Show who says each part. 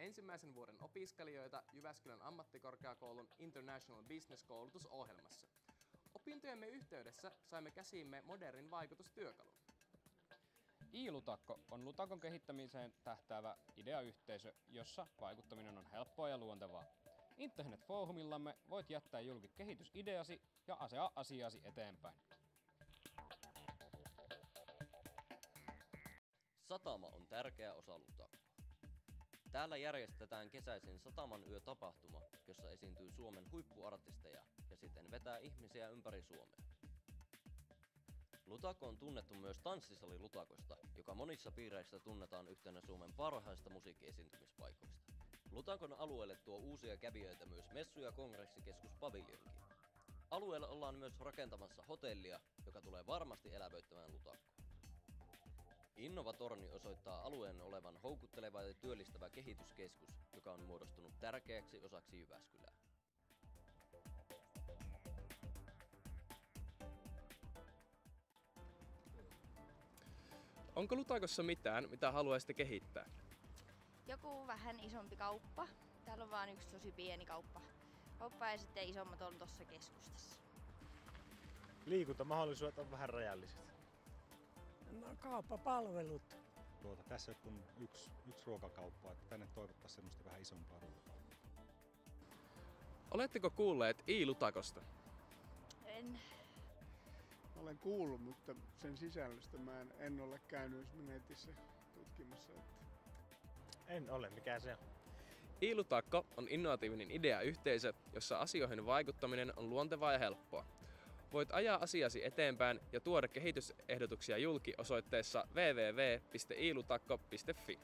Speaker 1: ensimmäisen vuoden opiskelijoita Jyväskylän ammattikorkeakoulun International Business-koulutusohjelmassa. Opintojemme yhteydessä saimme käsiimme modernin vaikutustyökalun.
Speaker 2: iLutakko on Lutakon kehittämiseen tähtäävä ideayhteisö, jossa vaikuttaminen on helppoa ja luontevaa. Internet-foorumillamme voit jättää julki kehitysideasi ja ajaa asiasi eteenpäin.
Speaker 3: Satama on tärkeä osa Lutakkoa. Täällä järjestetään kesäisin Sataman yö-tapahtuma, jossa esiintyy Suomen huippuartisteja ja siten vetää ihmisiä ympäri Suomea. Lutakko on tunnettu myös tanssisali Lutakosta, joka monissa piireissä tunnetaan yhtenä Suomen parhaista musiikkiesiintymispaikoista. Lutakon alueelle tuo uusia kävijöitä myös messu- ja kongressikeskus Paviljonki. Alueella ollaan myös rakentamassa hotellia, joka tulee varmasti elävöittämään Lutakkoa. Innovatorni osoittaa alueen olevan houkutteleva ja työllistävä kehityskeskus, joka on muodostunut tärkeäksi osaksi Jyväskylää.
Speaker 1: Onko Lutakossa mitään, mitä haluaisitte kehittää?
Speaker 4: Joku vähän isompi kauppa. Täällä on vaan yksi tosi pieni kauppa ja sitten isommat on tuossa keskustassa.
Speaker 5: Liikuntamahdollisuudet on vähän rajalliset.
Speaker 6: No, kauppapalvelut.
Speaker 7: Tässä on yksi ruokakauppa, että tänne toivottaisiin semmoista vähän isompaa ruokakauppaa.
Speaker 1: Oletteko kuulleet iLutakosta?
Speaker 4: En.
Speaker 8: Olen kuullut, mutta sen sisällöstä mä en ole käynyt netissä tutkimassa.
Speaker 5: En ole, mikä se on.
Speaker 1: iLutakko on innovatiivinen ideayhteisö, jossa asioihin vaikuttaminen on luontevaa ja helppoa. Voit ajaa asiasi eteenpäin ja tuoda kehitysehdotuksia julki osoitteessa www.ilutakko.fi.